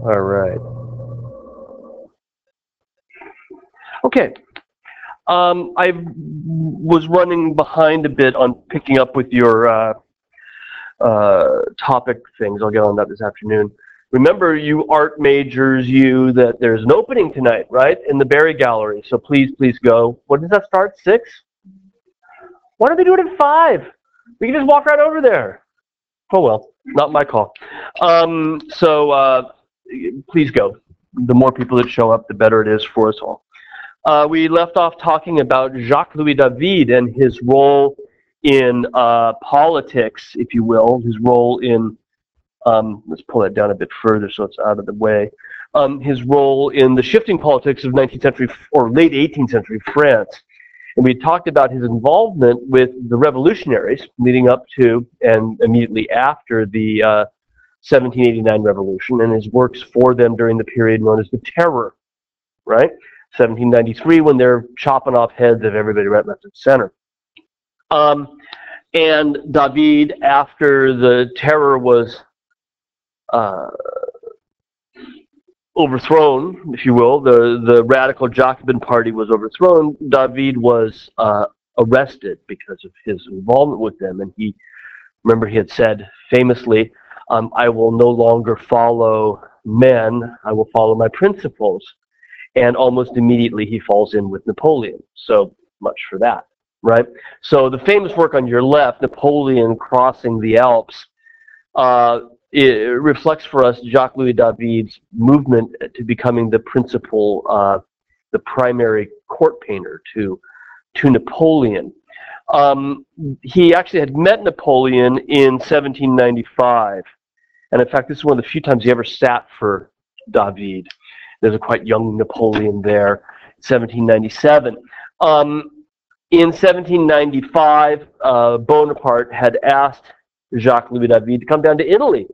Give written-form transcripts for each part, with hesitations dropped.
All right. Okay. I was running behind a bit on picking up with your topic things. I'll get on that this afternoon. Remember, you art majors, that there's an opening tonight, right, in the Barry Gallery. So please go. What does that start? 6? Why don't they do it at 5? We can just walk right over there. Oh well, not my call. Please go. The more people that show up, the better it is for us all. We left off talking about Jacques-Louis David and his role in politics, if you will, his role in, let's pull that down a bit further so it's out of the way, his role in the shifting politics of 19th century or late 18th century France. And we talked about his involvement with the revolutionaries leading up to and immediately after the 1789 revolution and his works for them during the period known as the Terror, right? 1793, when they're chopping off heads of everybody right, left, and center. And David, after the Terror was overthrown, if you will, the radical Jacobin party was overthrown, David was arrested because of his involvement with them. And he had said famously, I will no longer follow men, I will follow my principles. And almost immediately he falls in with Napoleon. So much for that, right? So the famous work on your left, Napoleon Crossing the Alps, it reflects for us Jacques-Louis David's movement to becoming the principal, the primary court painter to Napoleon. He actually had met Napoleon in 1795. And in fact, this is one of the few times he ever sat for David. There's a quite young Napoleon there, 1797. In 1795, Bonaparte had asked Jacques-Louis David to come down to Italy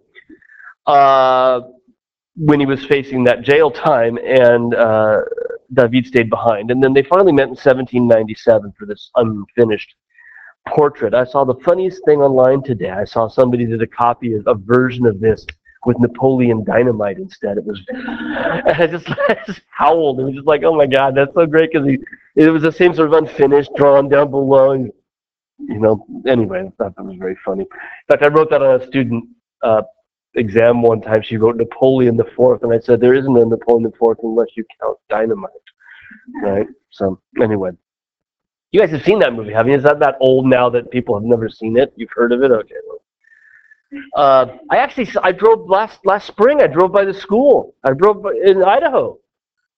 when he was facing that jail time, and David stayed behind. And then they finally met in 1797 for this unfinished portrait. I saw the funniest thing online today. I saw somebody did a version of this with Napoleon Dynamite instead. It was, and I just howled. It was just like, oh my God, that's so great, because it was the same sort of unfinished, drawn down below. And, anyway, I thought that was very funny. In fact, I wrote that on a student exam one time. She wrote Napoleon the Fourth, and I said, there isn't a Napoleon the Fourth unless you count Dynamite, right? So anyway, you guys have seen that movie, haven't you? Is that old now that people have never seen it? You've heard of it? Okay, well. I drove last spring. I drove by the school. I drove in Idaho.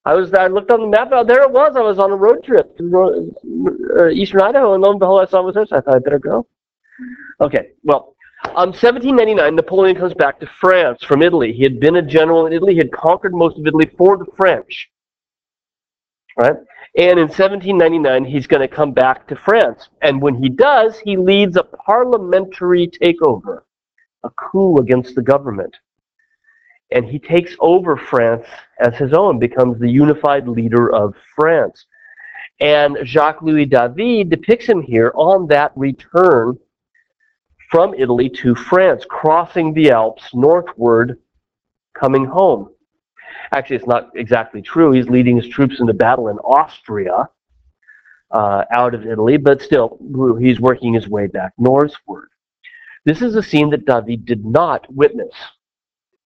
I looked on the map. Oh, there it was. I was on a road trip to eastern Idaho, and lo and behold, I saw it was there. So I thought I'd better go. Okay, well, 1799, Napoleon comes back to France from Italy. He had been a general in Italy. He had conquered most of Italy for the French, right? And in 1799, he's going to come back to France. And when he does, he leads a parliamentary takeover, a coup against the government. And he takes over France as his own, becomes the unified leader of France. And Jacques-Louis David depicts him here on that return from Italy to France, crossing the Alps northward, coming home. Actually, it's not exactly true. He's leading his troops into battle in Austria, out of Italy, but still, he's working his way back northward. This is a scene that David did not witness.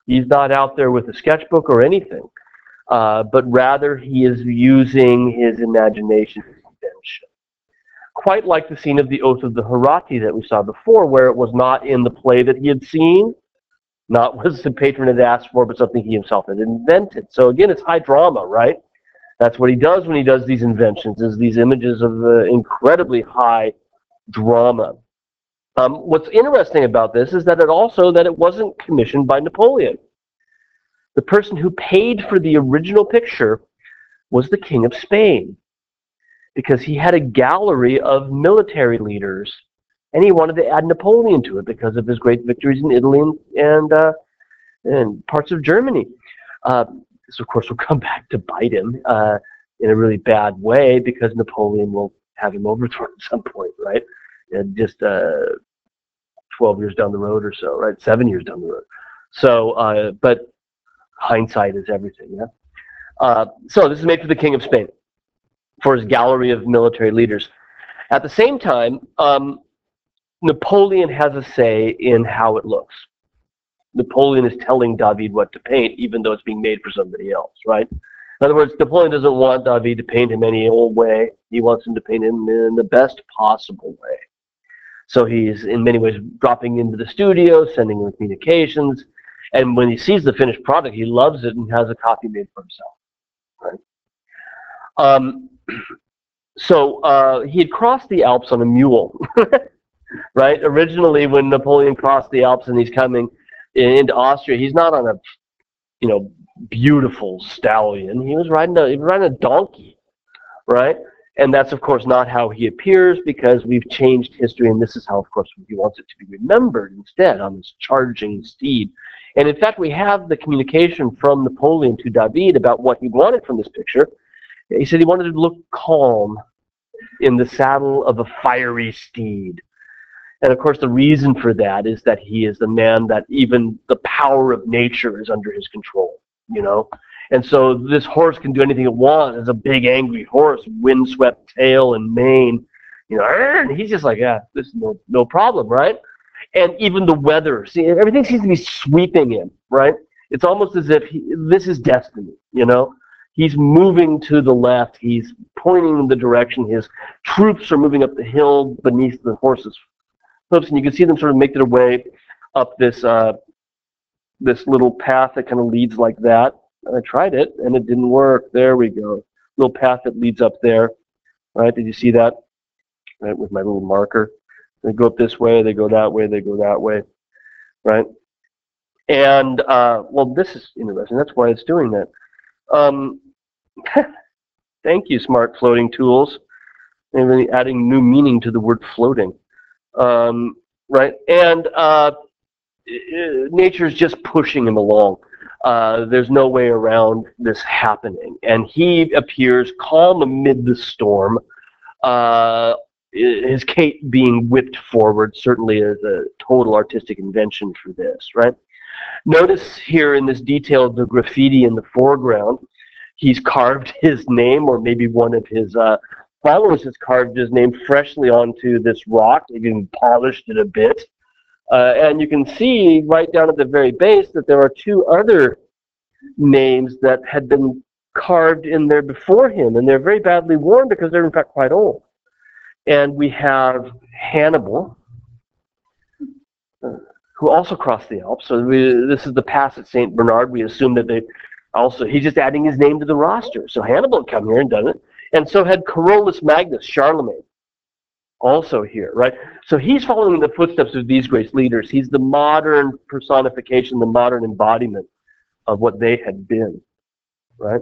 He's not out there with a sketchbook or anything, but rather he is using his imagination, his invention. Quite like the scene of the Oath of the Herati that we saw before, where it was not in the play that he had seen, not what the patron had asked for, but something he himself had invented. So again, it's high drama, right? That's what he does when he does these inventions, is these images of incredibly high drama. What's interesting about this is that it wasn't commissioned by Napoleon. The person who paid for the original picture was the King of Spain, because he had a gallery of military leaders, and he wanted to add Napoleon to it because of his great victories in Italy and parts of Germany. This, of course, will come back to bite him in a really bad way, because Napoleon will have him overthrown at some point, right? Just 12 years down the road or so, right? 7 years down the road. So, but hindsight is everything. Yeah. So this is made for the King of Spain, for his gallery of military leaders. At the same time, Napoleon has a say in how it looks. Napoleon is telling David what to paint, even though it's being made for somebody else, right? In other words, Napoleon doesn't want David to paint him any old way. He wants him to paint him in the best possible way. So he's, in many ways, dropping into the studio, sending him communications, and when he sees the finished product, he loves it and has a copy made for himself, right? So he had crossed the Alps on a mule, right? Originally, when Napoleon crossed the Alps and he's coming into Austria, he's not on a, beautiful stallion. He was riding a donkey, right? And that's, of course, not how he appears, because we've changed history, and this is how, of course, he wants it to be remembered instead, on this charging steed. And in fact, we have the communication from Napoleon to David about what he wanted from this picture. He said he wanted to look calm in the saddle of a fiery steed. And of course, the reason for that is that he is the man that even the power of nature is under his control, And so this horse can do anything it wants. It's a big, angry horse, windswept tail and mane, and he's just like, yeah, this is no problem, right? And even the weather, see, everything seems to be sweeping him, right? It's almost as if this is destiny, He's moving to the left. He's pointing in the direction. His troops are moving up the hill beneath the horse's hoofs, and you can see them sort of make their way up this little path that kind of leads like that. And I tried it, and it didn't work. There we go. Little path that leads up there. Right? Did you see that? Right, with my little marker. They go up this way. They go that way. They go that way. Right? And well, this is interesting. That's why it's doing that. Thank you, smart floating tools. And really adding new meaning to the word floating. Right? And nature's just pushing him along. There's no way around this happening. And he appears calm amid the storm. His cape being whipped forward certainly is a total artistic invention for this, right? Notice here in this detail the graffiti in the foreground. He's carved his name, or maybe one of his followers has carved his name freshly onto this rock. They've even polished it a bit. And you can see right down at the very base that there are two other names that had been carved in there before him, and they're very badly worn because they're in fact quite old. And we have Hannibal, who also crossed the Alps. So this is the pass at St. Bernard. We assume that he's just adding his name to the roster. So Hannibal had come here and done it. And so had Carolus Magnus, Charlemagne, also here, right? So he's following in the footsteps of these great leaders. He's the modern personification, the modern embodiment of what they had been, right?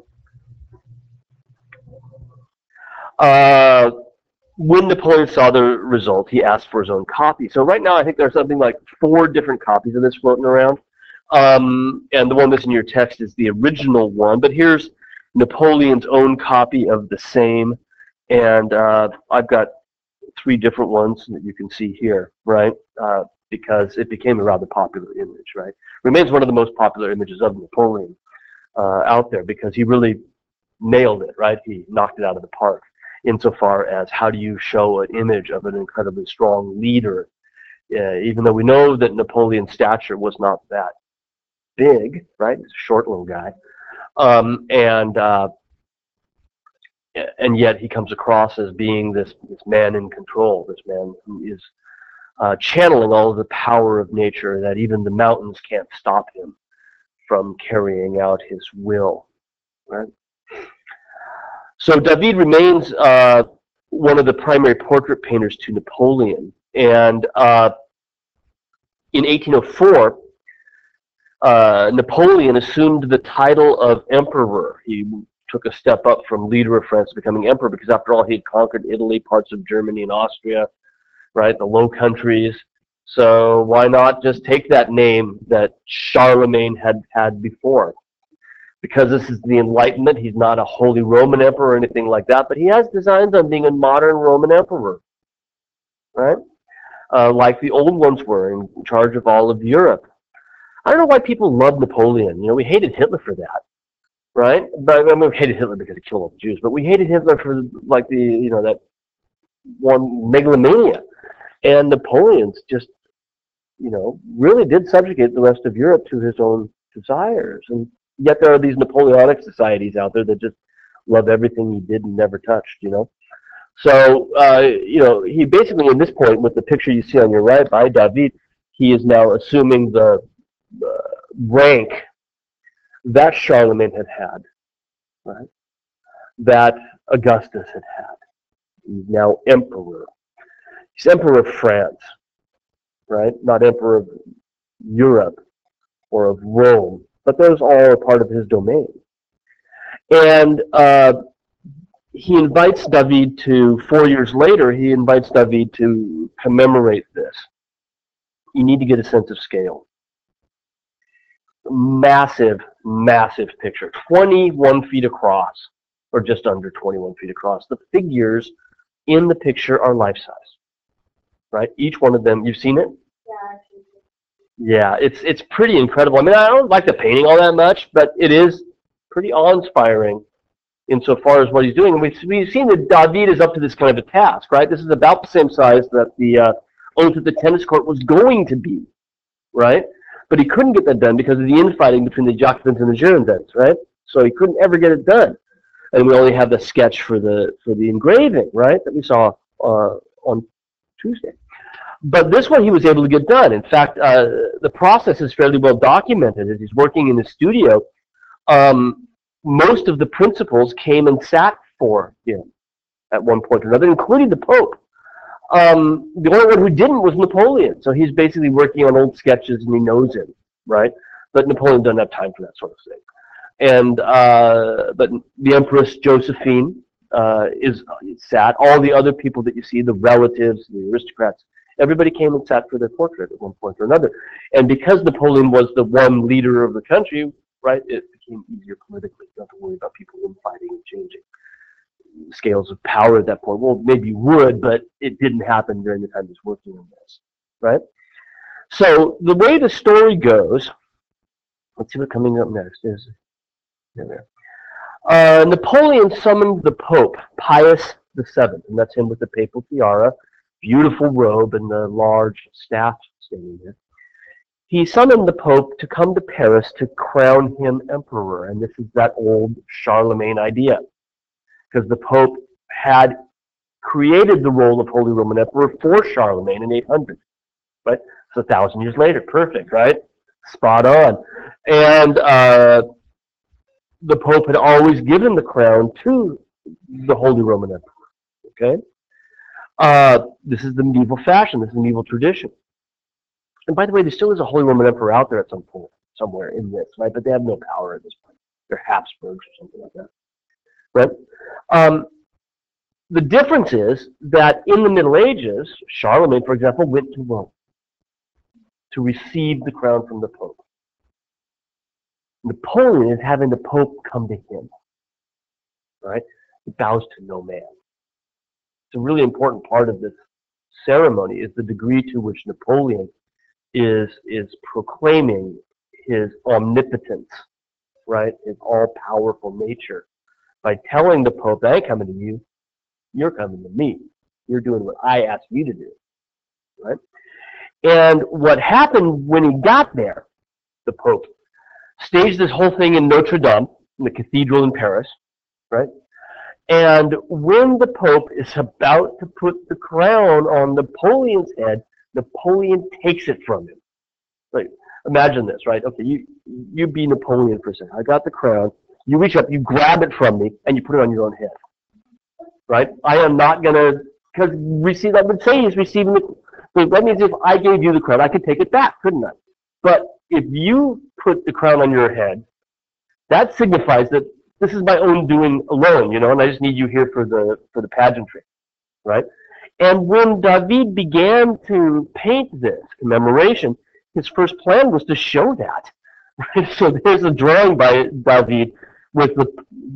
When Napoleon saw the result, he asked for his own copy. So right now, I think there's something like 4 different copies of this floating around. And the one that's in your text is the original one. But here's Napoleon's own copy of the same. And I've got 3 different ones that you can see here, right? Because it became a rather popular image, right? Remains one of the most popular images of Napoleon out there, because he really nailed it, right? He knocked it out of the park insofar as how do you show an image of an incredibly strong leader, even though we know that Napoleon's stature was not that big, right? He's a short little guy. And yet he comes across as being this man in control, this man who is channeling all of the power of nature, that even the mountains can't stop him from carrying out his will, right? So David remains one of the primary portrait painters to Napoleon. And in 1804, Napoleon assumed the title of emperor. He took a step up from leader of France to becoming emperor, because after all, he had conquered Italy, parts of Germany and Austria, right, the Low Countries. So why not just take that name that Charlemagne had before? Because this is the Enlightenment, he's not a Holy Roman Emperor or anything like that, but he has designs on being a modern Roman Emperor, right? Like the old ones were, in charge of all of Europe. I don't know why people love Napoleon. You know, we hated Hitler for that, right? But I mean, we hated Hitler because he killed all the Jews, but we hated Hitler for like that one megalomania. And Napoleon's just, really did subjugate the rest of Europe to his own desires. And yet there are these Napoleonic societies out there that just love everything he did and never touched, So, he basically, at this point, with the picture you see on your right by David, he is now assuming the rank that Charlemagne had, right? That Augustus had. He's now emperor. He's emperor of France, right? Not emperor of Europe or of Rome, but those all are part of his domain. And he invites David 4 years later, he invites David to commemorate this. You need to get a sense of scale. Massive, massive picture. 21 feet across, or just under 21 feet across. The figures in the picture are life-size, right? Each one of them, you've seen it? Yeah, it's pretty incredible. I mean, I don't like the painting all that much, but it is pretty awe-inspiring insofar as what he's doing. And we've seen that David is up to this kind of a task, right? This is about the same size that the oath at the tennis court was going to be, right? But he couldn't get that done because of the infighting between the Jacobins and the Girondins, right? So he couldn't ever get it done. And we only have the sketch for the engraving, right, that we saw on Tuesday. But this one he was able to get done. In fact, the process is fairly well documented. As he's working in the studio, most of the principals came and sat for him at one point or another, including the Pope. The only one who didn't was Napoleon. So he's basically working on old sketches and he knows him, right? But Napoleon doesn't have time for that sort of thing. And but the Empress Josephine is sat. All the other people that you see, the relatives, the aristocrats, everybody came and sat for their portrait at one point or another. And because Napoleon was the one leader of the country, right, it became easier politically. You don't have to worry about people infighting and changing scales of power at that point. Well, maybe you would, but it didn't happen during the time he was working on this, right? So the way the story goes, let's see what's coming up next is there. Napoleon summoned the Pope, Pius VII, and that's him with the papal tiara, beautiful robe, and the large staff standing there. He summoned the Pope to come to Paris to crown him emperor, and this is that old Charlemagne idea, because the Pope had created the role of Holy Roman Emperor for Charlemagne in 800, right? So 1,000 years later, perfect, right? Spot on. And the Pope had always given the crown to the Holy Roman Emperor, okay? This is the medieval fashion. This is the medieval tradition. And by the way, there still is a Holy Roman Emperor out there at some point, somewhere in this, right? But they have no power at this point. They're Habsburgs or something like that, right? The difference is that in the Middle Ages, Charlemagne, for example, went to Rome to receive the crown from the Pope. Napoleon is having the Pope come to him, right? He bows to no man. It's a really important part of this ceremony is the degree to which Napoleon is proclaiming his omnipotence, right? His all-powerful nature by telling the Pope, I ain't coming to you, you're coming to me. You're doing what I asked you to do, right? And what happened when he got there, the Pope staged this whole thing in Notre Dame, in the cathedral in Paris, right? And when the Pope is about to put the crown on Napoleon's head, Napoleon takes it from him. Like, imagine this, right? Okay, you be Napoleon for a second. I got the crown. You reach up, you grab it from me, and you put it on your own head, right? I am not going to, because I would say he's receiving that means if I gave you the crown, I could take it back, couldn't I? But if you put the crown on your head, that signifies that this is my own doing alone, and I just need you here for the pageantry, right? And when David began to paint this commemoration, his first plan was to show that. Right? So there's a drawing by David with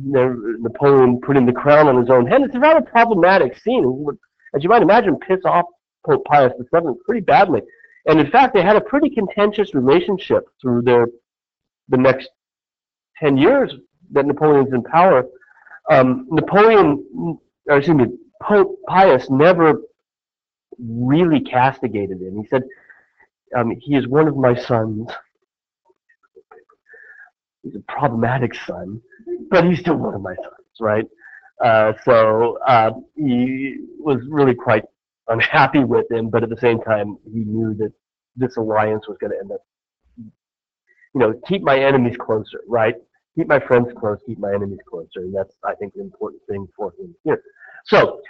Napoleon putting the crown on his own head. It's a rather problematic scene. As you might imagine, piss off Pope Pius VII pretty badly. And in fact, they had a pretty contentious relationship through the next 10 years that Napoleon's in power. Pope Pius never really castigated him. He said, he is one of my sons. He's a problematic son, but he's still one of my sons, right? So he was really quite unhappy with him, but at the same time, he knew that this alliance was going to end up, keep my enemies closer, right? Keep my friends close, keep my enemies closer, and that's, I think, the important thing for him here. So,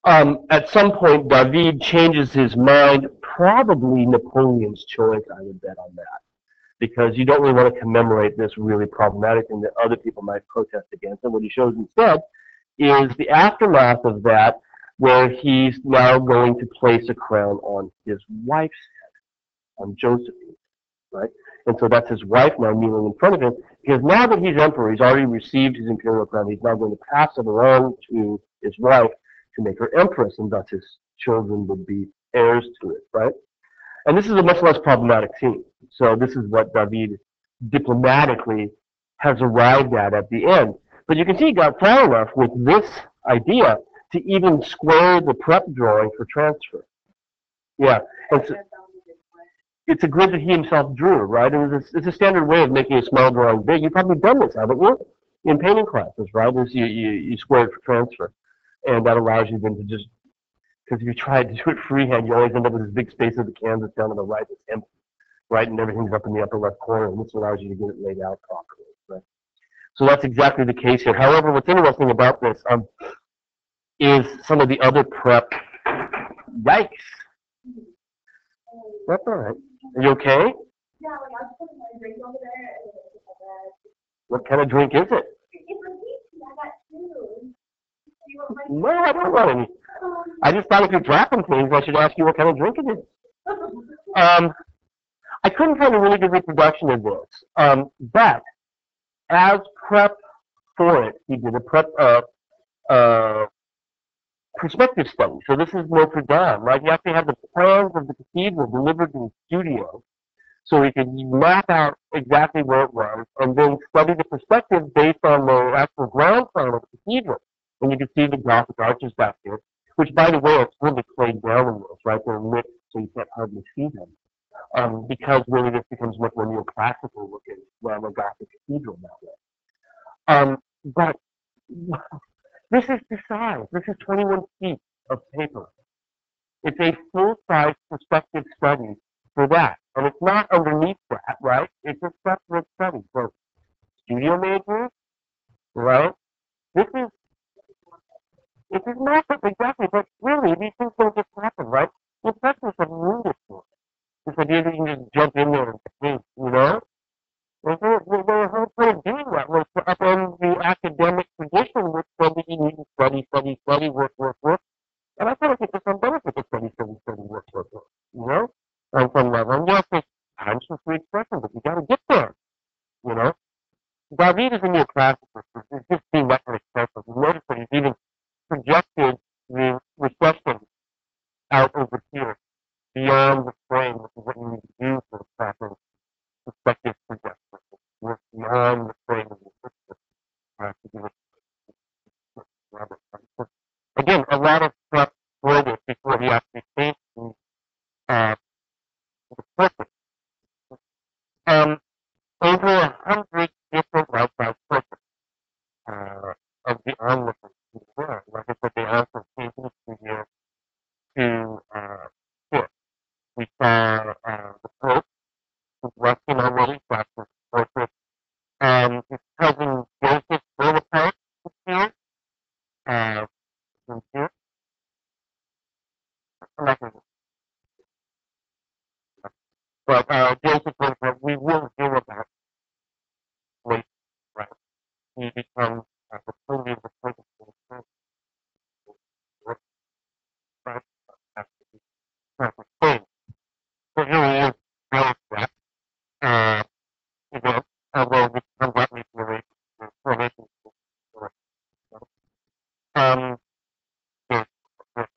at some point, David changes his mind, probably Napoleon's choice, I would bet on that, because you don't really want to commemorate this really problematic thing that other people might protest against. And what he shows instead is the aftermath of that, where he's now going to place a crown on his wife's head, on Josephine, right? And so that's his wife now kneeling in front of him, because now that he's emperor, he's already received his imperial crown, he's now going to pass it along to his wife to make her empress, and thus his children would be heirs to it, right? And this is a much less problematic scene. So this is what David diplomatically has arrived at the end. But you can see he got far enough with this idea to even square the prep drawing for transfer. Yeah. And so, it's a grid that he himself drew, right? And it's a standard way of making a small drawing big. You've probably done this, haven't you? In painting classes, right? Is you square it for transfer. And that allows you then to just, because if you try to do it freehand, you always end up with this big space of the canvas down on the right that's empty, right? And everything's up in the upper left corner, and this allows you to get it laid out properly, right? So that's exactly the case here. However, what's interesting about this is some of the other prep. Yikes. That's all right. Are you okay? Yeah, like I was putting my drink over there and it was like that. What kind of drink is it? It's like peachy, I got two. You want my No, I don't want any. I just thought if you're dropping things, I should ask you what kind of drink it is. I couldn't find a really good reproduction of this. But as prep for it, he did a prep perspective study. So this is Notre Dame, right? You actually have the plans of the cathedral delivered to the studio, so he could map out exactly where it was, and then study the perspective based on the actual ground plan of the cathedral. And you can see the Gothic arches back there, which, by the way, it's really played down in this, right? They're lit so you can't hardly see them, because really this becomes much more neoclassical looking than a Gothic cathedral that way. But this is the size. This is 21 feet of paper. It's a full-size perspective study for that. And it's not underneath that, right? It's a separate study. So studio majors, right? This is massive, exactly. But really, these things don't just happen, right? The impressionists have moved it for this idea that you can just jump in there and paint, you know? And so the whole point of doing that was to upend the academic tradition, which said that you need to study, work. And I kind of think there's some benefit to study, work. You know? On some level. And yes, there's times for free expression, but you got to get there. You know? David is a neoclassicist. It's just being that kind of expressive. You notice that he's even projected the recession out over here, beyond the frame, which is what you need to do for the proper perspective projection. Work beyond the frame of the picture to give it again, a lot of prep for this before he actually paints the portrait. Over 100 different life-size portraits of the onlookers in the world. Like I said, they also came to the studio to sit. We saw the Pope, who's resting already, that's his portrait. His cousin Joseph Bonaparte is here. Is here. But Joseph Bonaparte, we will hear about later, right? He becomes the privy of the president of the right? After the perfect thing. So here he is, very that event, although this comes out with the formation. Um, there's, there's,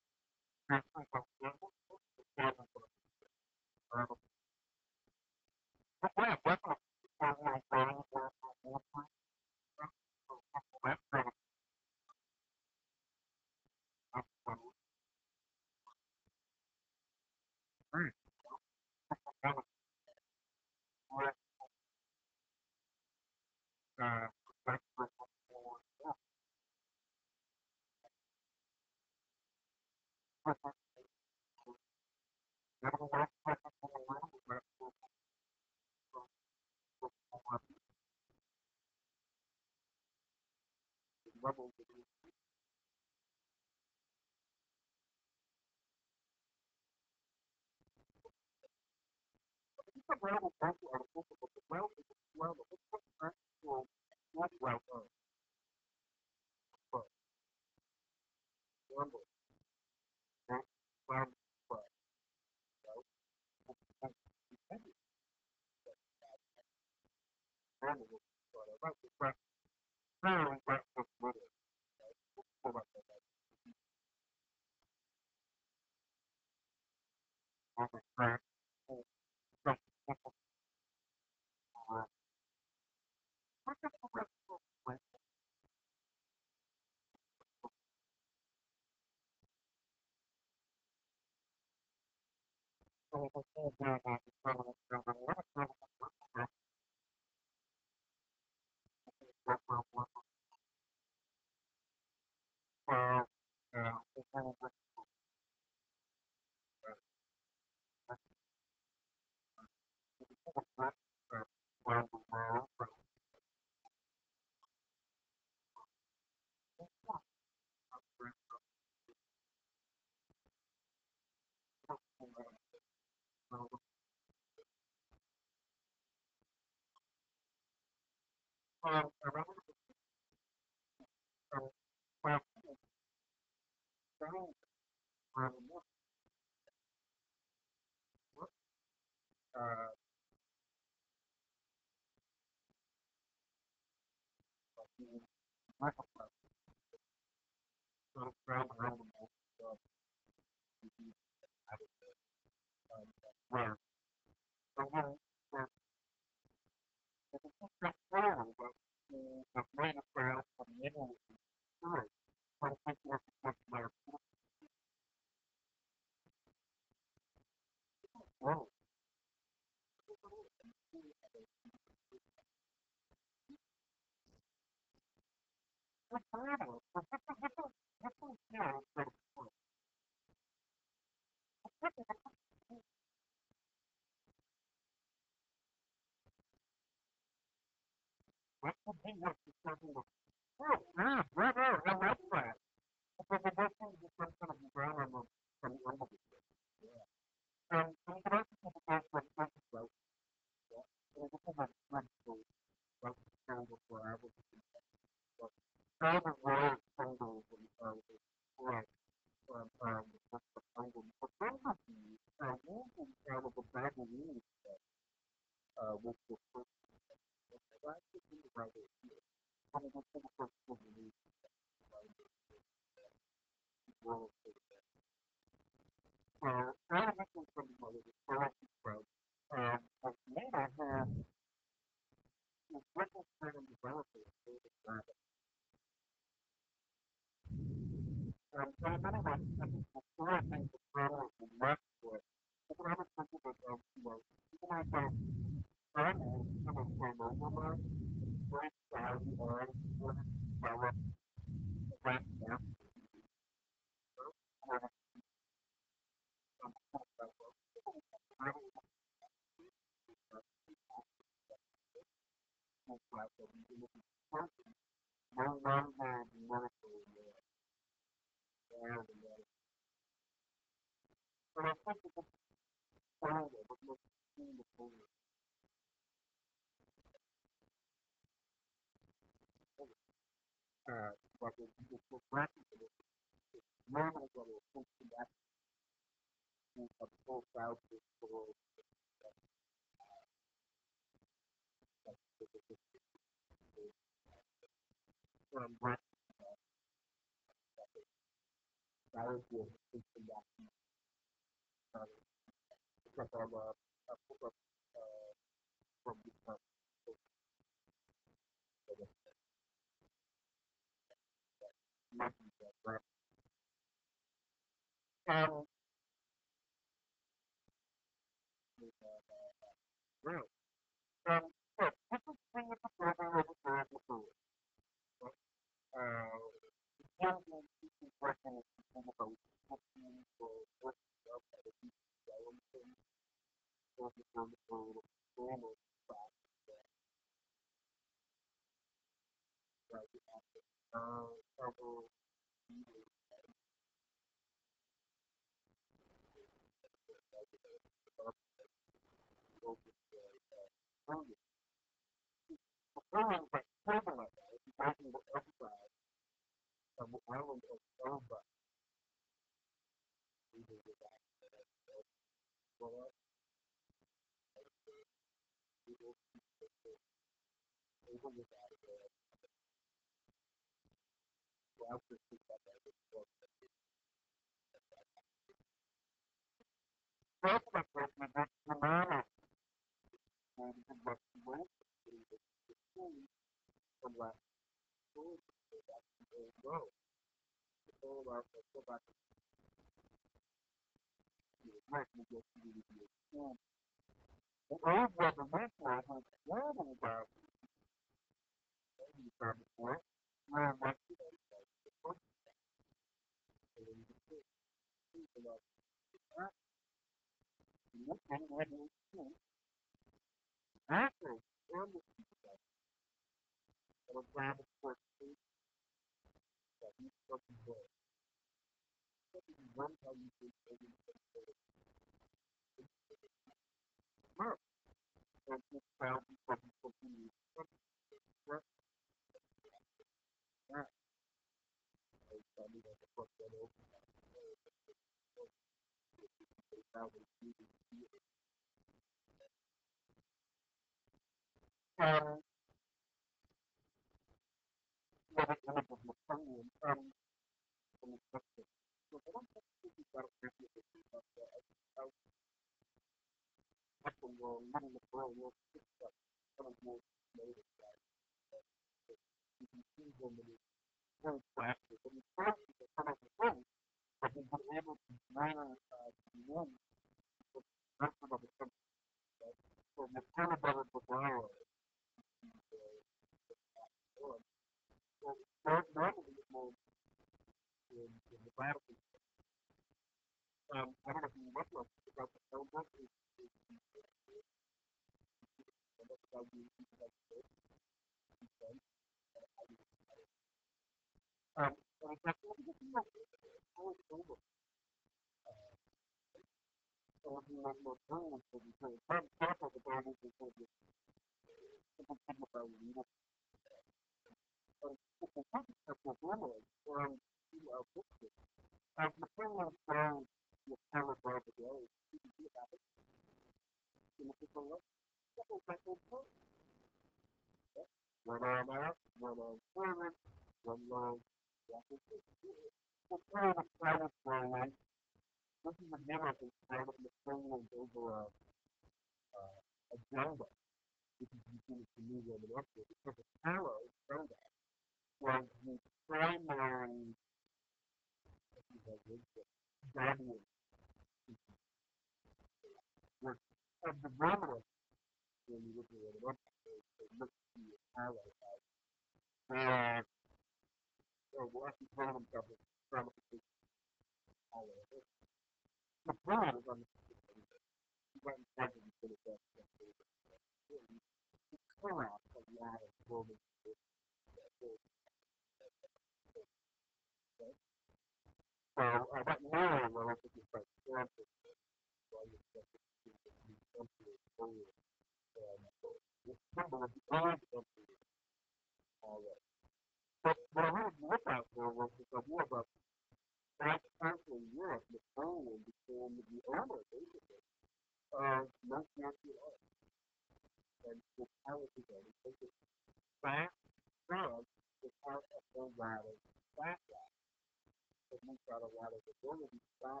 got a lot of ability to stop,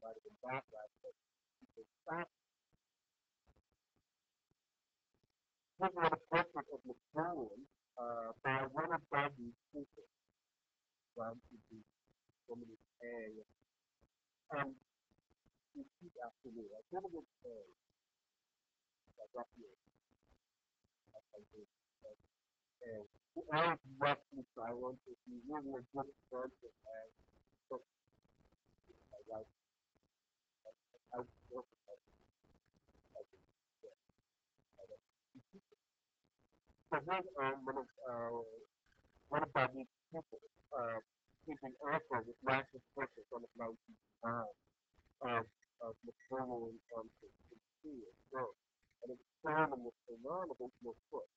might have been backlash, but to stop taking the portrait of Napoleon by one of Bobby's people, Bob to be woman is and repeat after me. I never would say, I got you, I did. And I was roughly silent. If you really a good friend with my wife, I was working so then one of Bobby's people, keeping also with massive purpose on the mountain of Napoleon to see it go. And it's found in the phenomenal foot.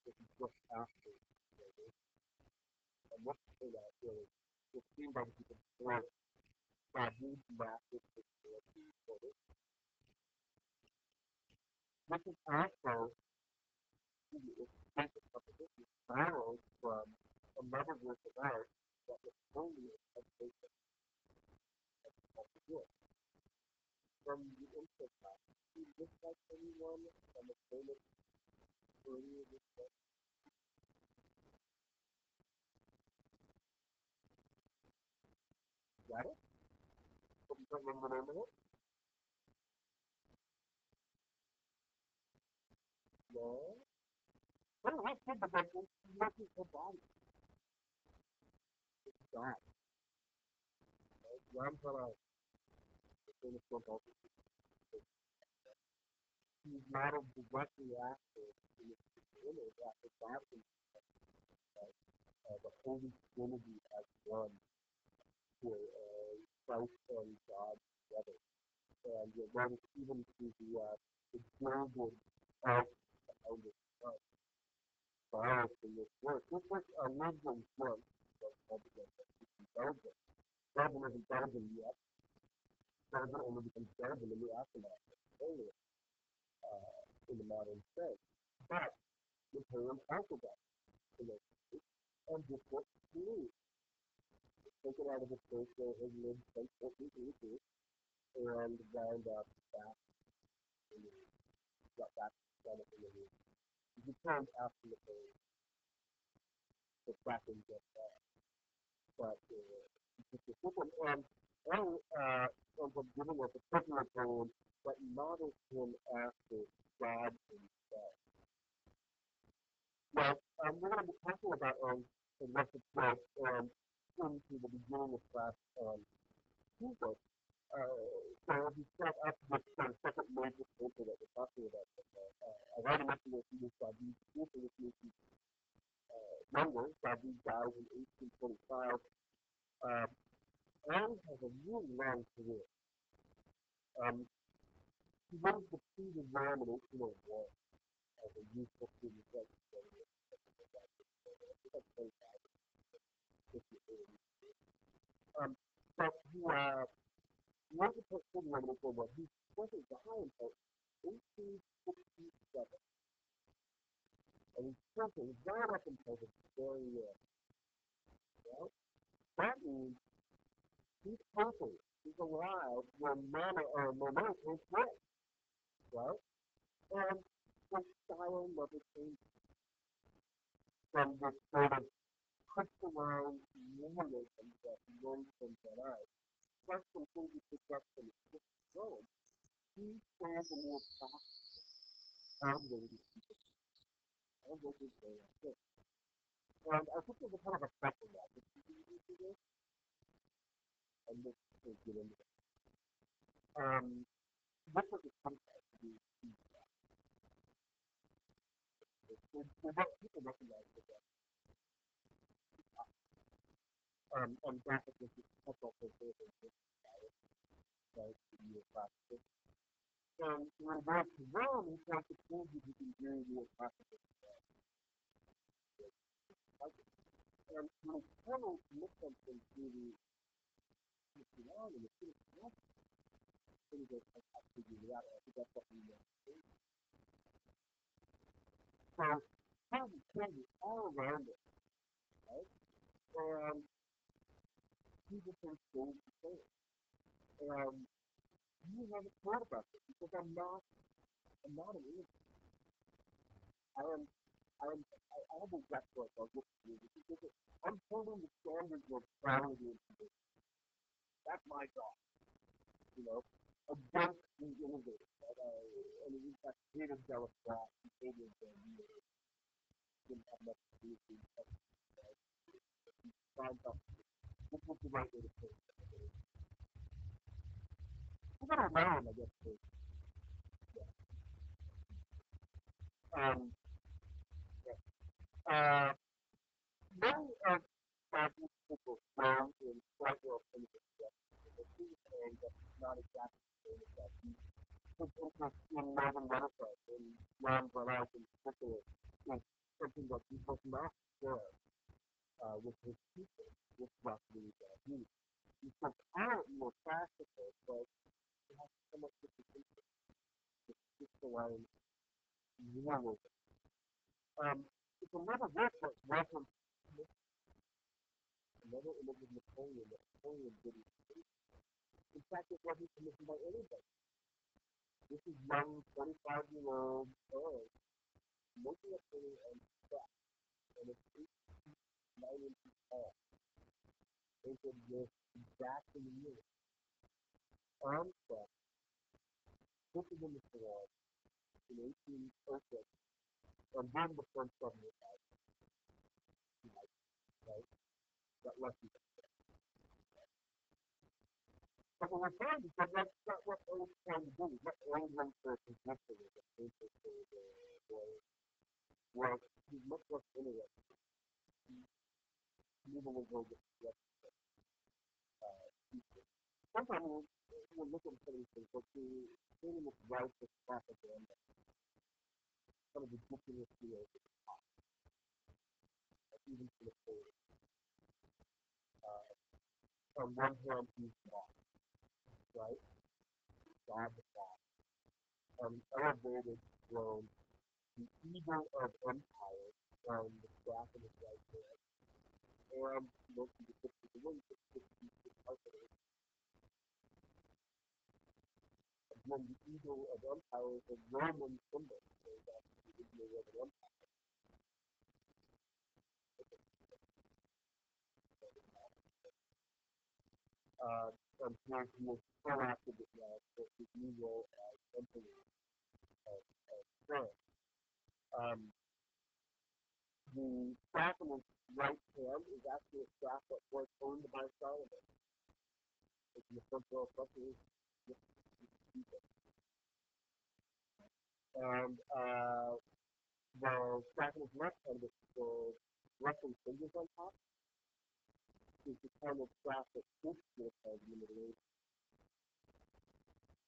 This is just after. And what's the thing that really, it's seen by the people before Bobby's massive purpose. This is also borrowed from another work of art that was only a basic work. From the instant class, do you look like anyone from the famous earlier this book? Got it? But you don't remember the name of it? No? Oh, I said the book was looking for body. It's God. Ram Sarai, the famous book also. He's modeled directly after the image after God the Holy Trinity as one for Christ and God together. And you're running even to the global out of the violence in this work. This was a Muslim work of Belgium. Belgium isn't Belgium yet. Belgium only becomes Belgium in the aftermath of Napoleon in the modern sense. But Napoleon also got and this was true. Taken out of his place where his mid 14th and wound up back in the got back to Senate in the he returned after the fracking get but it's a different and from giving us a personal poem that models him after God himself. Now, we're going to be talking about the rest of class into the beginning of class on Tuesday. So if you start after this second major paper that we're talking about, I already mentioned that he was David Cooper, which means he's younger. David died in 1825. Adam has a really long career. He won the Prix de Rome in 1801 as a youthful student. But he was a student in 1801. He wasn't dying until 1867. And he's working right up until the very end. Well, that means he's perfect. He's alive when Mama is dead. Right? And the style never changes from this sort of crystalline realism that he learned from Jedi. Plus some things he picked up from his Rome. He stands a more practical outwardly outwardly very good. And I think there's a kind of effect in that. This and this is get into it. This was a concept to be what people recognize it as. And graphic is just also favorite right to be a practice. And when back to Rome, he tried to prove that he can do more practice. And when Carol commits something to the Christian and the Christian things that have to do with that, I think that's what we know. So, kind of changes all around it, right? And people can still be saying. And you haven't thought about this because I'm not an image. I am, I have a restaurant I look to because I'm holding the standards of quality and condition. That's my job, you know, against the innovators. And we've got creative jealous glass, behaviors that we didn't have much to do with the find out which was the right way to put it. We're going to learn, I guess, to, um, uh, many of these people found in quite well finished and that's not exactly the same as that. His interest in Northern Renaissance and Ron Bernard in particular is something that he was not share with his people, with roughly youth. He's apparently more practical, but he has so much different just the line rules. It's another work that reference another image of Napoleon that Napoleon didn't. In fact, it wasn't commissioned by anybody. This is young, 25-year-old girl looking at her and stuff, and it's 9 inches tall. Painted with exactly the year. On stuff, put it in the salon in 1806, and then the French government right? That left you. But what we're trying to do, that's not what Owen's trying to do. What Owen wants for position is a painter for the well, he's much less interested. Neither will go with the sometimes we'll look at some of these things, but the thing with right is propaganda, kind of ridiculous field, even to the point. On one hand, he's God, right? God the Father. Elevated throne, the evil of empire, the staff of his right hand, and most of the pictures of the wind, when the evil of empire is a Roman symbol, so that's the original Roman empire. And here he is proactive with that, for his new role as emperor of France. Um, the staff in his right hand is actually a staff that was owned by Solomon. It's in the front row, especially and the staff in his left hand with the wrestling fingers on top is the kind of staff that Shakespeare has in the Middle Ages.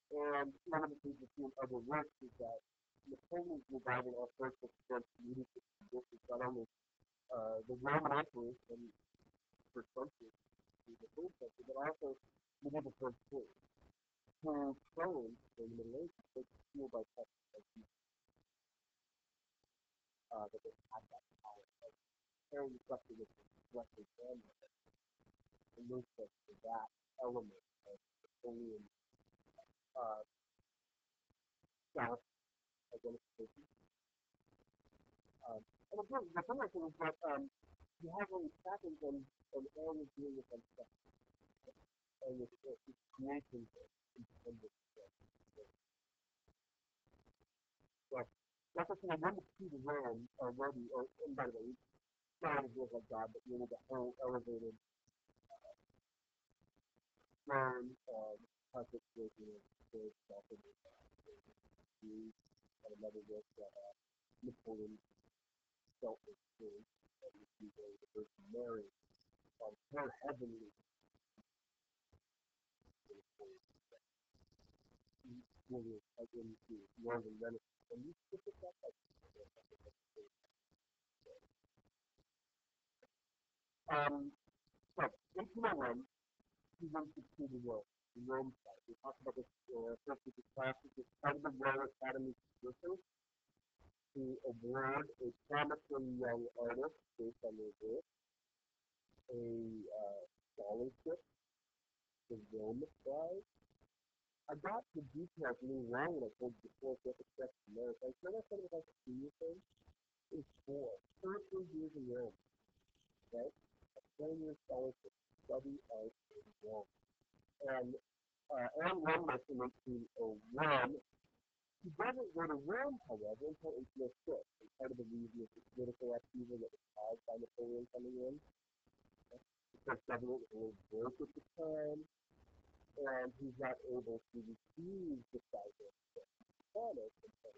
And one of the things we see in other works is that Napoleon's revival all sorts of French leadership traditions, not only the Roman emperors and for centuries, the third century, but also medieval French court, who claimed in the Middle Ages they could feel by touch that they had that power of carrying the structure with the family and move to that element of Napoleon uh, self identification. And again, the thing I think is that you have all these patterns and all you're doing with themselves. And it's creating independent. But like I said, I wanted to see the realm already, and by the way, not as good like God, but really the whole elevated realm of concept creation of space, also and another work that Napoleon felt was true, that was the Virgin Mary, her heavenly experience into Northern Renaissance. And you look at that like so, 1801, he went to the world, the Rome side. We talked about this first with the classes, it's part of the Royal Academy tradition to award a promising young artist based on their work a scholarship to Rome by. I got the details really wrong when I told you before, so I have to check the notes. I said I said it was like a senior thing. It was 4 years in Rome, right? 10 year scholarship, study art in Rome. And Anne Wimmer in 1801, he doesn't go to Rome, however, until 1806. And part of the reason is the political upheaval that was caused by Napoleon coming in. Because government was a little broke at the time, and he's not able to receive the title of Spanish until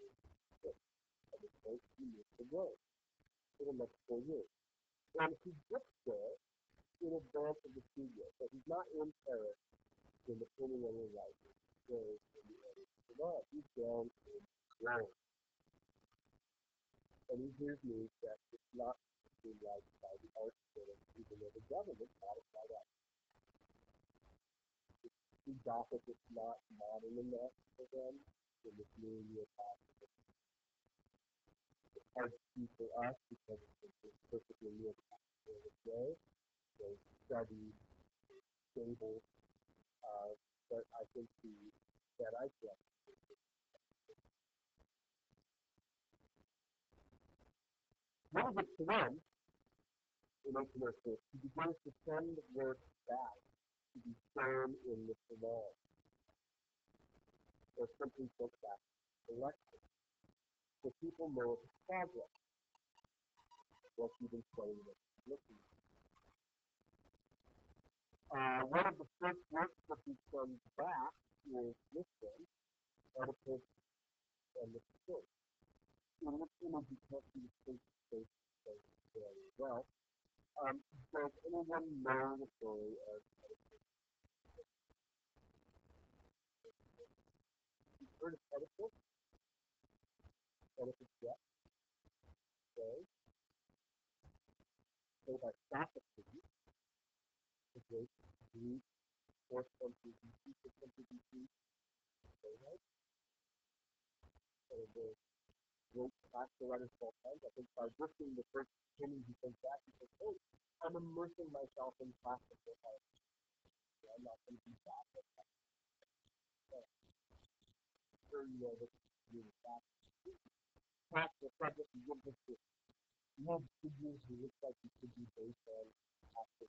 at this point he moves to Rome for the next 4 years. And he gets there in advance of the studio. So he's not in Paris when the preliminary writing goes in the early July. He's down in Rome. And he hears news that it's not being liked by the art critics, even though the government modified that. The Gothic is not modern enough for them in this new neoclassical. It's hard to see for us because it's perfectly neoclassical way. They study stable, but I think that I get. When it gets to them, in 1806, he begins to send work back to be shown in the salon, or simply put back collection, so people know its progress, what he's been studying and looking at. One of the first works that he sends back is this one, Oedipus and the Sphinx. In this image, you can't see the Sphinx face very well. Does anyone know the story of you've heard of Oedipus? Oedipus, yeah, okay. So by Socrates, the great Greek 4th century BC, 5th century BC, okay, right? So the great classical writers of all time, I think by lifting the first penny he comes back, he says, hey, I'm immersing myself in classical art. I'm not going to be back at that. Sure, you know, this is really back. Classical subject, you give this to love figures who look like he could be based on classical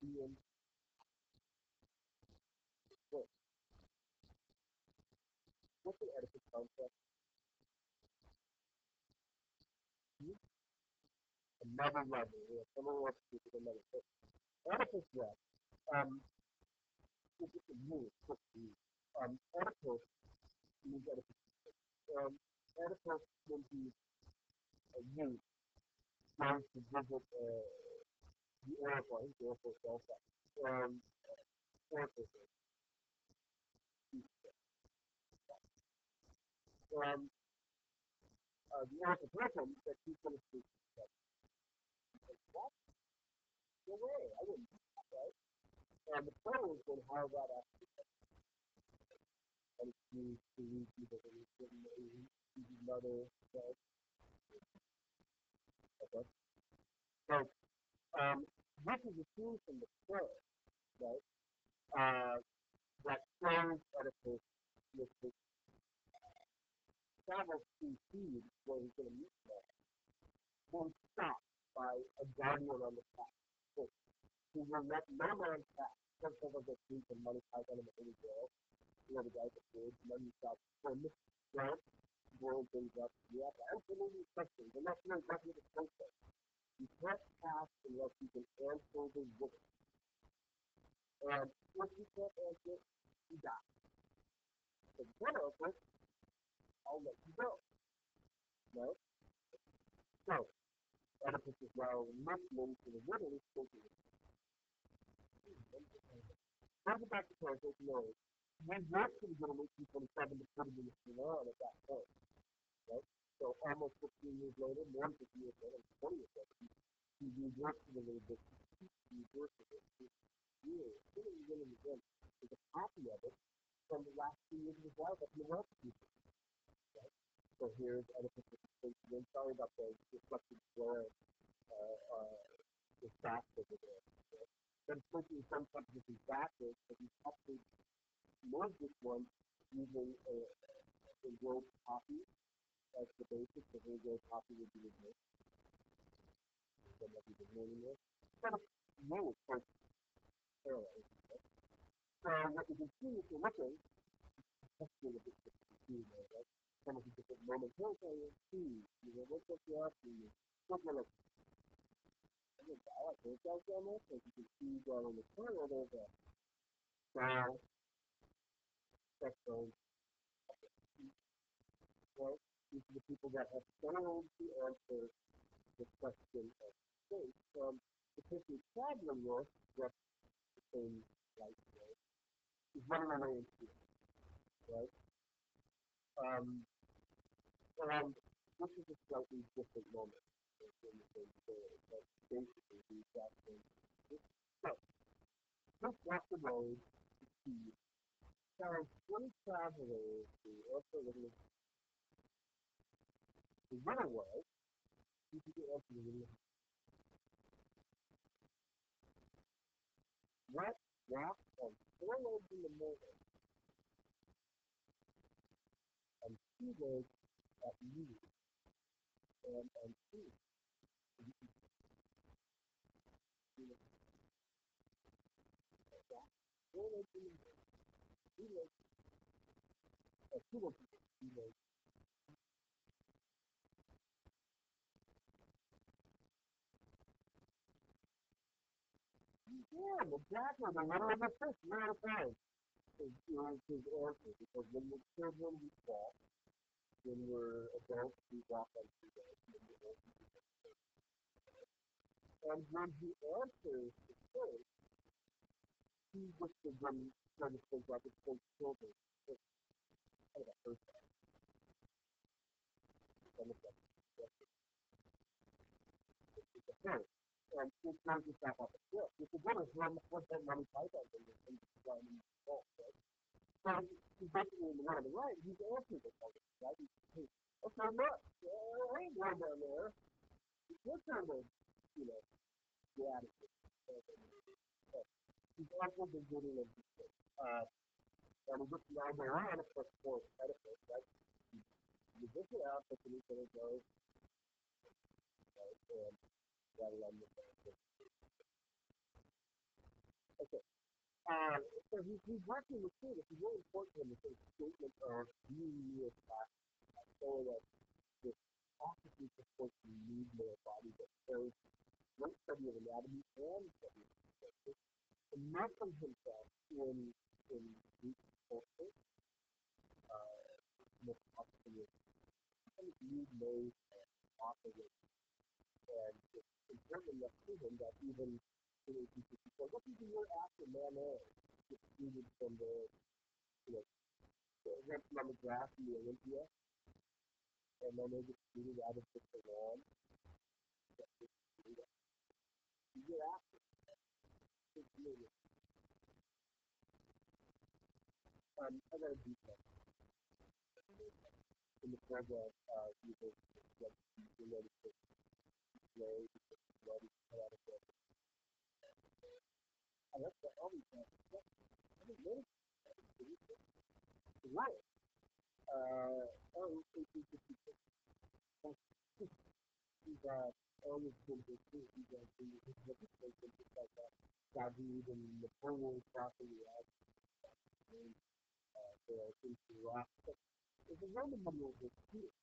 Ian. What's an Oedipus concept? Another level. We have someone else to do another thing. Oedipus what? It's just a new, it's just new. Oedipus means Oedipus. Oedipus when he's a youth goes to visit the oracle, I think the oracle is Delphi. Oracle is the oracle tells him that he's going to speak. What? No way, I wouldn't do that, right? And the problem is when how that actually and it's used to read people that he's given another, right? Okay. So, this is a scene from the play, right? That shows Oedipus with his travels to seed where he's going to meet them. Being stopped by a guardian on the path. So, who will let no man pass. Some of the streets and money tied on him in the jail. You know, the guys at Ford, and then you stop him, right? Blowing things up. You have to answer these questions, and that's not exactly the process. You can't pass unless you can answer the witness. And if you can't answer, you die. If you can't answer, I'll let you go. No? So, Oedipus is now listening to the witness thinking, don't get back to Paris, no. We worked to get in 1827 to put him in the salon at that point. Right? So almost 15 years later, more than 15 years later, 20 years later, he reworked it a little bit. He reworked it years. As soon as he went in again, there's a copy of it from the last 2 years of his life up in the Wealth People. Right? So here's Oedipus with the station. Sorry about the reflected glare. the facts over there. But especially some companies is backwards, but you have to merge this one using a road copy as the basis, the whole road copy would be removed. So that would be the meaning of kind of no first parallel. So what you can see if you're looking, that's a little bit confusing there, right? Some of the different moments, okay, you see, you know, what's up your option? Look at it. I like those guys down there, so you can see down in the corner, there's a bow, spectrum, right? These are the people that have failed to answer the question of space from the history problem with what the same light is running away in space, right? And this is a slightly different moment in the same story, but basically the exact same thing. So, just off the road to see found 20 travelers who also living the winner was, you can get answer the winner. What walked on 4 legs in the morning and 2 legs at noon and on 2. You know, 4 legs in the morning, 2 legs, 2 legs, 2 legs. Yeah, exactly. The winner of the fish, you're out of time. Is his answer because when we're children, we walk. When we're adults, we walk on 2 legs. And when he answers the first, he was the one trying to think like it's so children. It's kind of a first time. It's a first. And it turns us back off the cliff. It's a winner what's that money python thing that's in the ball, right? So he's basically in the one on the right, he's answering the question, right? He's, okay, look, I ain't going down there. It's your turn to, you know, get out of here. He's also been getting a and we just now go on, of course, for edifice, right? You just get out, but then he's going to go, right, and rattle on the back. Okay. So he's working with students. It's really important to him to say statement of being as class, so that this processes of course you need more body that shows great study of anatomy and study of structure. Immersing himself in Greek culture, most often with kind of new ways of operating. And it's important enough to him that even in 1864, what is the year after Man A excluded from the, you know, went from the draft in the Olympia, and then they get excluded out of the Salon. The year after, I got a detail in the program, using like related to play, I left the all these things. I didn't notice it. Right. Oh, he's always been this too. He's been his legislation just like David and Napoleon property out there into Iraq. There's a Roman numeral here.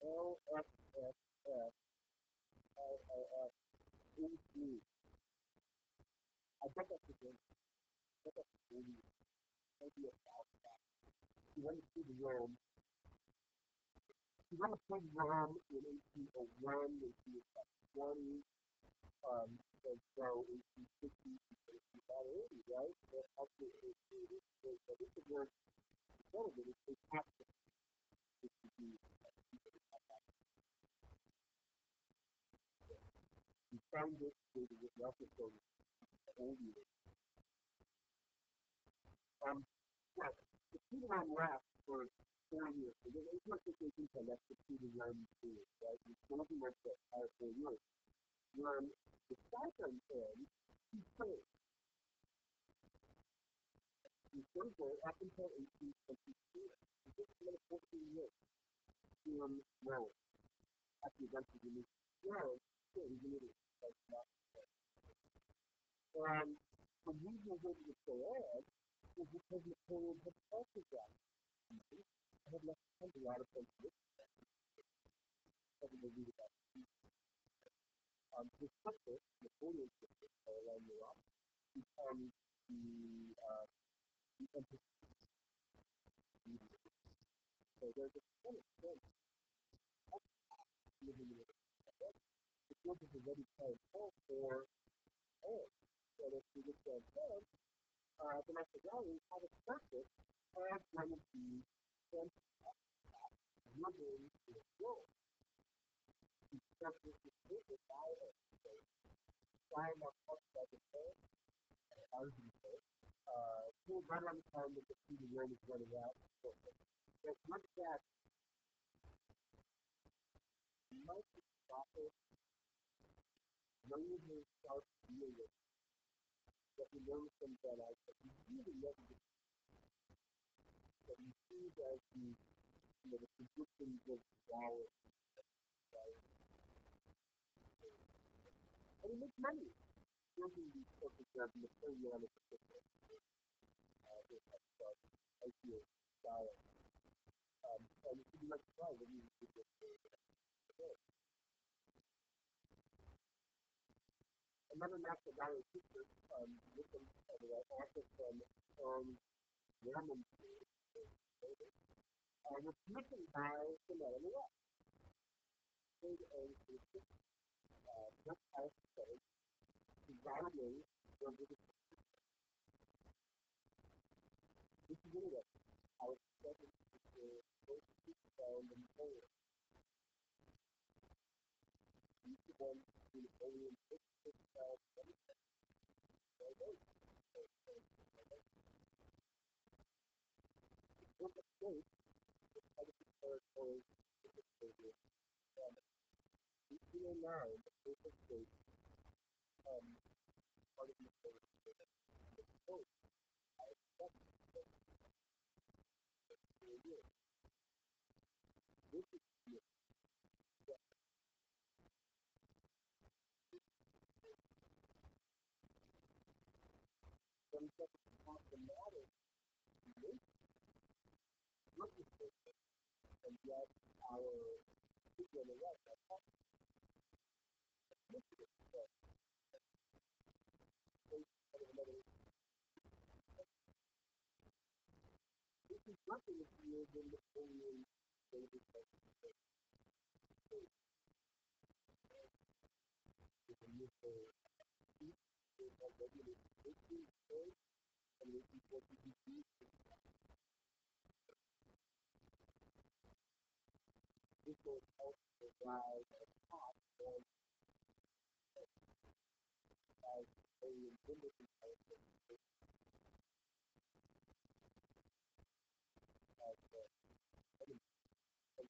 LSSFLLS. I bet that's the game. I bet that's the game. Maybe a thousand. He went to the Rome. He went to Rome in 1801 when he was about 20. And so 1860, about 80, right? And after 1880, so this is where one of it is they have to be. He found this with Nelson old years. Well, the Peter Run left for 4 years. So there's no situation connected to the Run period, right? He's still looking at the entire 4 years. Run The second end, he served. He served there up until 1822. He just another 14 years in Rome. After he eventually removed Rome, still he's an idiot. And the reason he was able to stay on was because Napoleon had also got I had left a lot of things to read about. His sister, Napoleon's sister, Caroline Murat, becomes the empress. So there's a ton of things living in it. It wasn't a ready time for all. So if we look at them, the Macedonians had a practice as one of the living in the world. Especially if you look at it, trying to talk about the world, right around the time that the Treaty of Rome is running out. So much that might be proper, knowing start to deal with that we learn from that out, but we really never get that we see as the conditions of power. And we make money building these sorts of Napoleonic ideas, style. And it should be like fun when you do this. Another Macedonian teacher, with an author from Roman was commissioned by the man in the West. Just as to validate the this is anyway how it's second to first found in Napoleon. These are ones to Napoleon what the state is how to territory from 1809, the first state part of Napoleon. This is when it gets problematic, look at this, and yet our people on the right are this is nothing if you're in Napoleon David with a missile is already in 1840 and 1840 this will help provide a top on as a independent and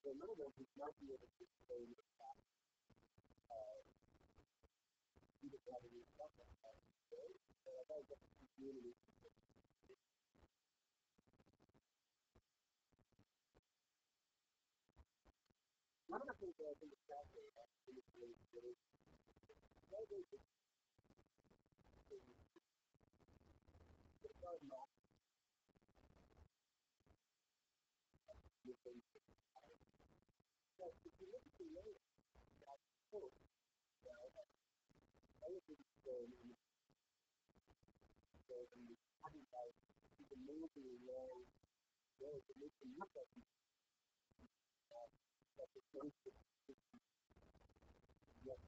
so another one who's not be able to say either got any stuff like that. So I thought that's the community. One of the things that I think is fascinating is whether it's not the thing that if you look at the way that hope, elevated stone in the talking about the amazing long road that makes them look like that the most of what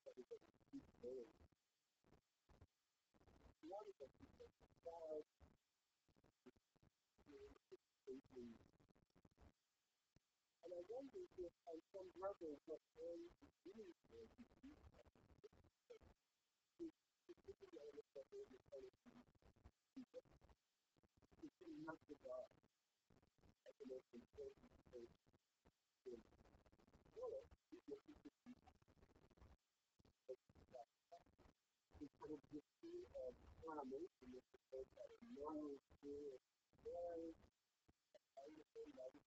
everybody keeps going. One of the crowd safely. And I wonder if on some level what one is doing for much of the most important thing in the world, would just see a animation of the folks that are nowhere near very anything that is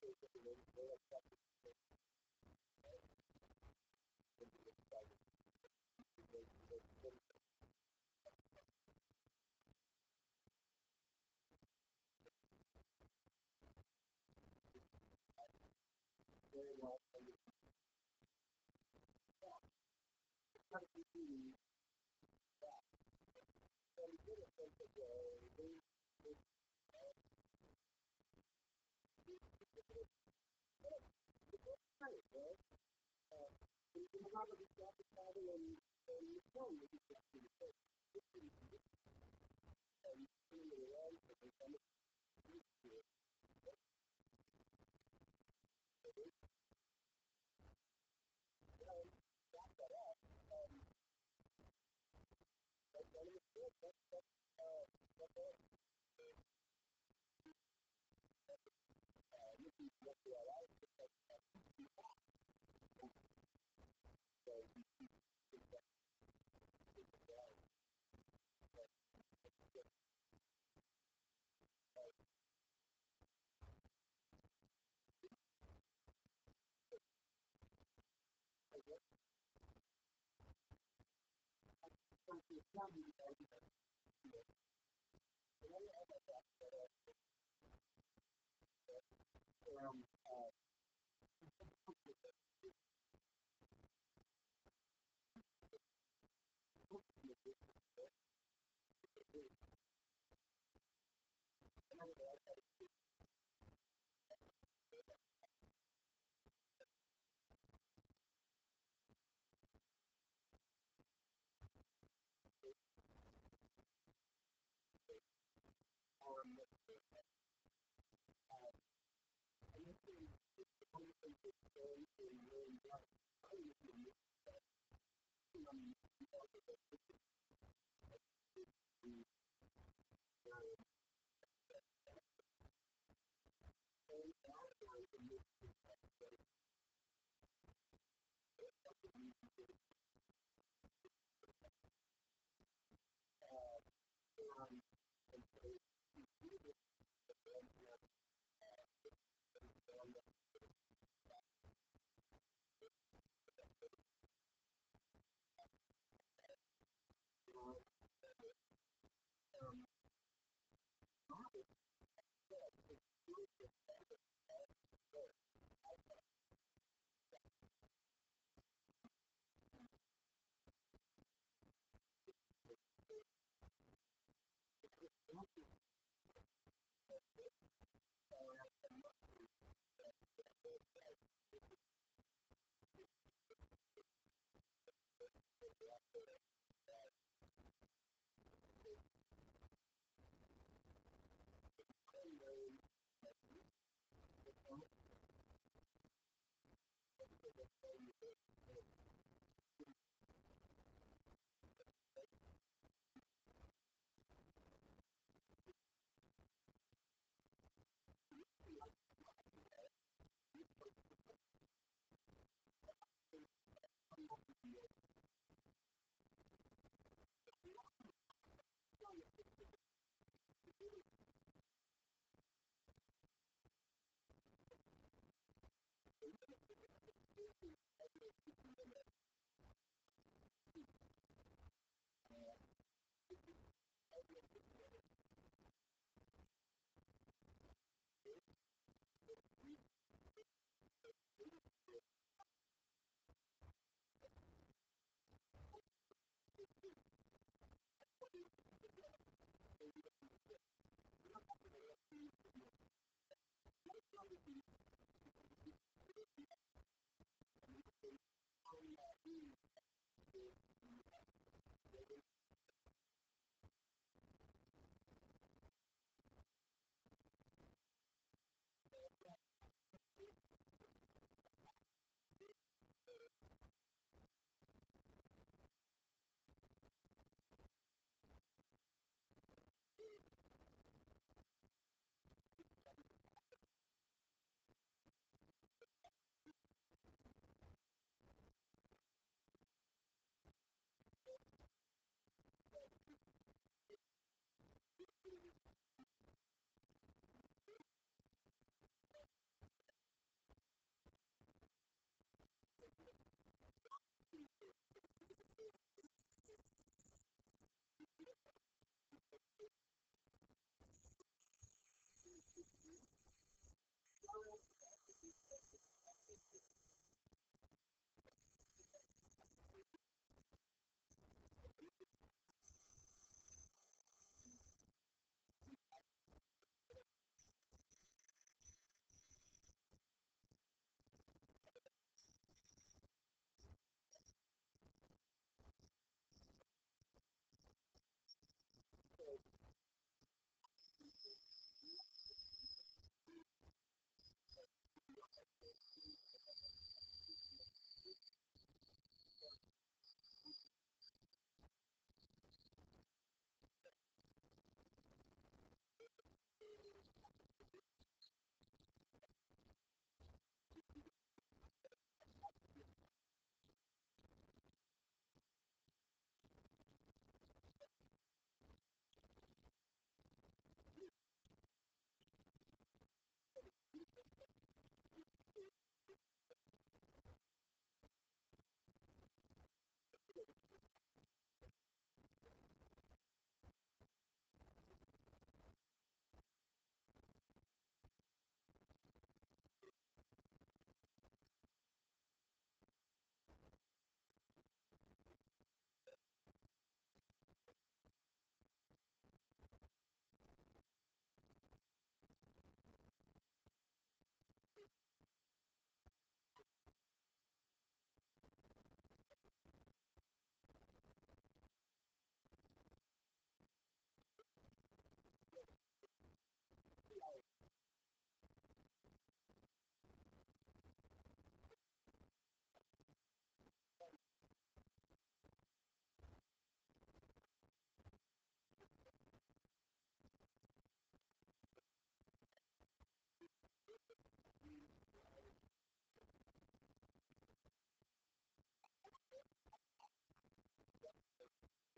and the most very well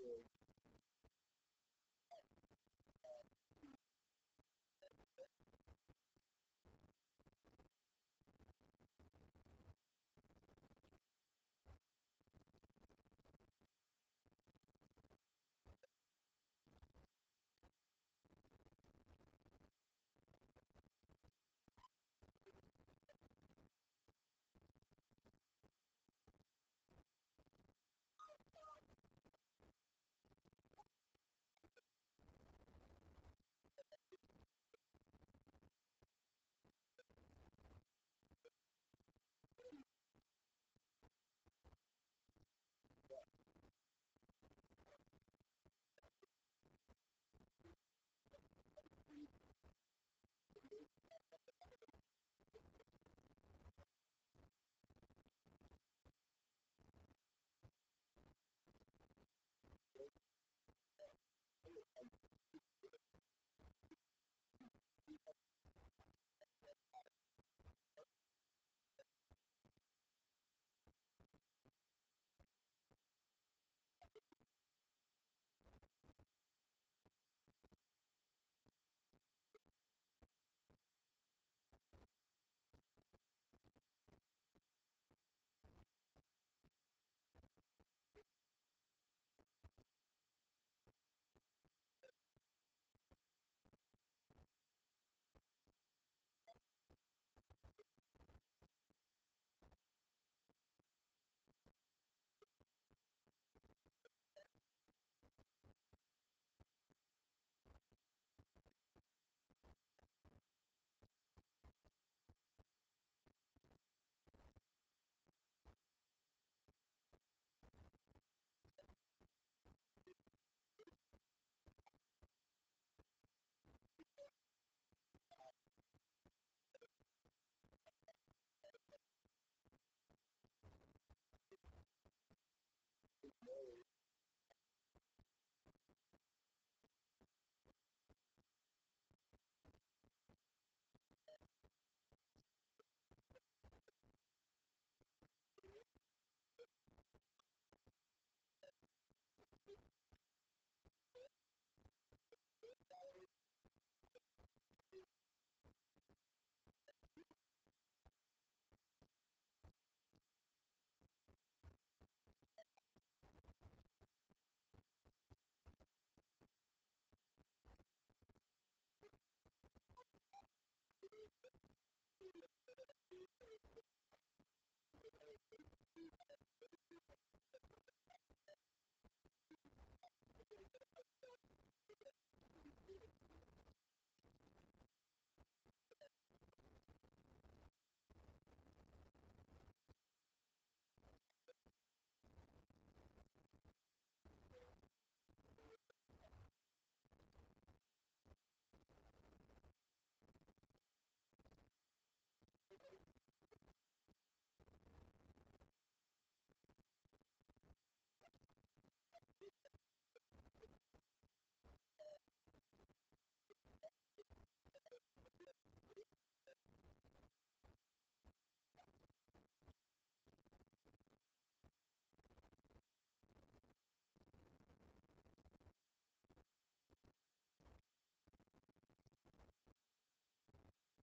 is